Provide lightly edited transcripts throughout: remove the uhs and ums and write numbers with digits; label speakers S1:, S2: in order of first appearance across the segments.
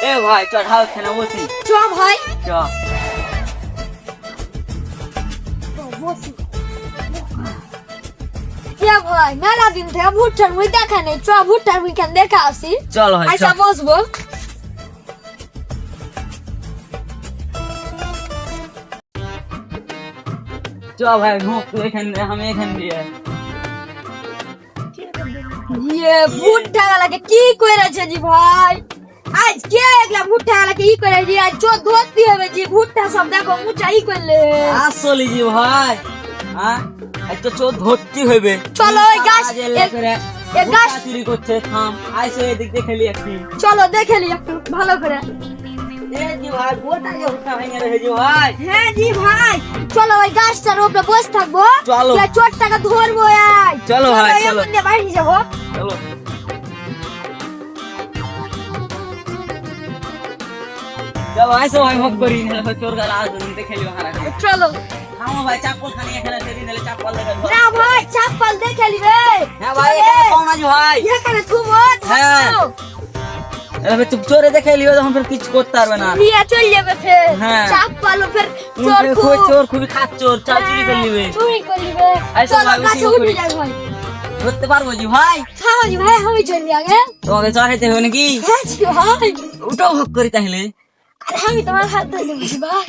S1: এ ভাই চ ঢাল খেলে বসি।
S2: চ ভাই
S1: চ
S2: বসি। কে ভাই মেলা দিন থেকে ভুট্টার মুই দেখা নেই, চ ভুট্টার মুই কেন দেখা আসি।
S1: চল ভাই
S2: আচ্ছা বসবো।
S1: চ ভাই ঘুম তুই এখানে আমি এখানে দিয়ে
S2: ভুট্টা গালাকে কি করেছে জি ভাই, আজ কে একলা ভুট্টা গালাকে ই করে জি, আজ চোখ ধরতে হবে জি, ভুট্টা সব দেখো মুচাই করলে।
S1: আসলি জি ভাই হ্যাঁ আজ তো চোর ধরতে হইবে।
S2: চলো ওই গাছ এ গাছ
S1: চুরি করছে থাম আইসো এদিক দেখে লি একটি।
S2: চলো দেখে নি একটু ভালো করে।
S1: এ জি ভাই গোটা যে হুটা ভেঙে রেখে জি ভাই।
S2: হ্যাঁ জি ভাই চলো ওই গাছটার উপরে বসে থাকবো,
S1: চলো।
S2: চোরটাকে ধরবো। আয়
S1: চলো ভাই, চলো।
S2: এমন দিয়ে বাইরে যাবো।
S1: চলো চলো আইসো ভাই ভোগ করি না চোর গালা আজ দেখে লিও হারা।
S2: চলো
S1: থামো ভাই চাপল খানি এখানে সেদিন দিলে চাপল দেখে ধর।
S2: না ভাই চাপ্পল দেখে নিবে।
S1: হ্যাঁ ভাই এখানে কোন আজ ভাই
S2: এখানে তুমি
S1: হ্যাঁ এবার চুপ চোরে দেখে লিও তখন ফের কিছু করতে পারবে না।
S2: নিয়ে চলে যাবে ফের।
S1: হ্যাঁ।
S2: চাপ্পল ফের চোর
S1: চোর খুবই খাট চোর চাল চুরি করে নিবে।
S2: চুরি করে নিবে।
S1: আইসো
S2: চলো
S1: ভাই,
S2: গাছে
S1: উঠি
S2: উঠে
S1: করি।
S2: যাই ভাই।
S1: ধরতে পারবো জি ভাই?
S2: খাও জি ভাই, আমি চলি আগে।
S1: তোমাকে চড়াইতে হবে নাকি?
S2: হ্যাঁ জি ভাই,
S1: উঠো ভোগ করি তাহলে।
S2: আরে আমি তোমার হাত ধরে নেবো জি ভাই।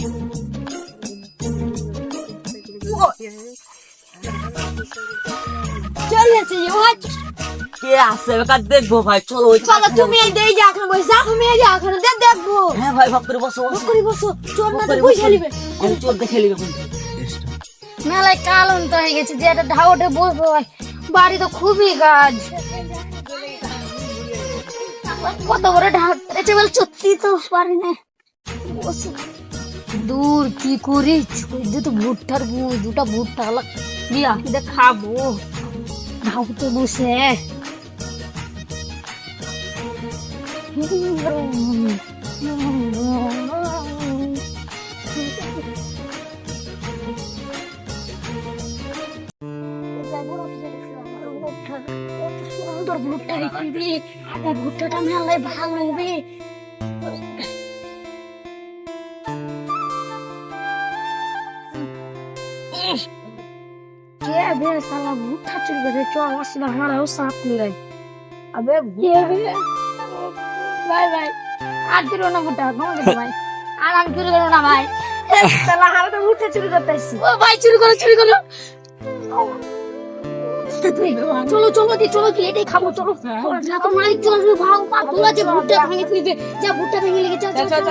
S2: চলেছে জি ভাই।
S1: কে আসছে বেকার দেখবো ভাই। চলো ওই
S2: চলো তুমি এই দেই যা এখন বসে তুমি এই যা এখন দেখবো।
S1: হ্যাঁ ভাই ভোগ করে বসো বসো।
S2: করি বসো, চোর না তো
S1: করে
S2: বুঝে
S1: বসো।
S2: নিবে।
S1: আমি চোর দেখে নিবে কিন্তু।
S2: মেলায় কালন তো হয়ে গেছে যে একটা ঢাউটে বসবো, বাড়ি তো খুবই কাজ। কত বড় ঢাক এটা বল সত্যি তো পারি না। দূর কি করিস তো ভুট্টার দুটা ভুট্টা হলো দিয়া কি খাবো ঢাউতে বসে। ভুট্টাটা মেলায় ভালো হবে। কে বে সালা ভুট্টা চুরি করে চল আসলে আমারও সাপ নিলাই। আবে কে বে ভাই ভাই আর দিলো না ভুট্টা ঘুমে গেছে ভাই। আর আমি চুরি করবো না ভাই। সালা হারা তো ভুট্টা চুরি করতে আসছি। ও ভাই চুরি করো চুরি করো। চলো চলো দি চলো কি এটাই খাবো চলো। না তো মালিক চলো ভাও পা তোলা যে ভুট্টা ভেঙে নিবে যা ভুট্টা ভেঙে লেগে চল চল চল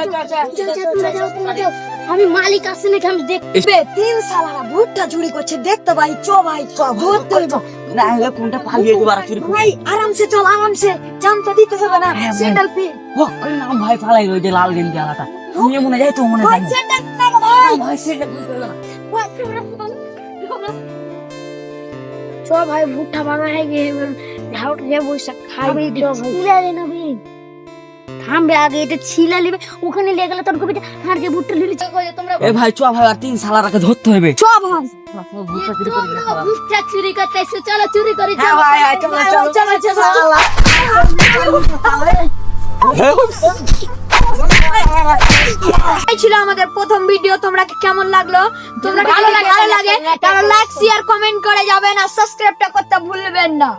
S2: চল। আমি মালিক আসছে নাকি আমি দেখবে। তিন সালারা ভুট্টা চুরি করছে দেখতে ভাই। চ ভাই চ ধরতে হইব
S1: না হলে কোনটা পালিয়ে যাবার চুরি করে।
S2: ভাই আরামসে চল আরামসে জানতে দিতে হবে না। স্যান্ডেল পে
S1: ও ওই নাম ভাই ফালাই ওই যে লাল গেঞ্জি আলাদা নিয়ে মনে যায় তো মনে
S2: ভাই
S1: যায়
S2: স্যান্ডেল না ভাই।
S1: ভাই সেটা বুঝতে না।
S2: চ ভাই ভুট্টা ভাঙা হয়ে গিয়ে ঢাউট গিয়ে বসে খাইবে ছিলালে না ভাই। থামবে আগে এটা ছিলা লিবে ওখানে লেগে গেলে তোর কবিটা আর যে ভুট্টা লিলি তোমরা।
S1: এ ভাই চ ভাই আর তিন সালারাকে ধরতে হবে।
S2: চ ভাই
S1: ভুট্টা চুরি করে নিয়ে শালা।
S2: ভুট্টা চুরি করতে এসে চলো চুরি করি।
S1: হ্যাঁ ভাই চলো চলো
S2: চলো এই ছিল আমাদের প্রথম ভিডিও। তোমরা কেমন লাগলো? তোমরা ভালো লাগে তাহলে লাইক শেয়ার কমেন্ট করে যাবেন আর সাবস্ক্রাইবটা করতে ভুলবেন না।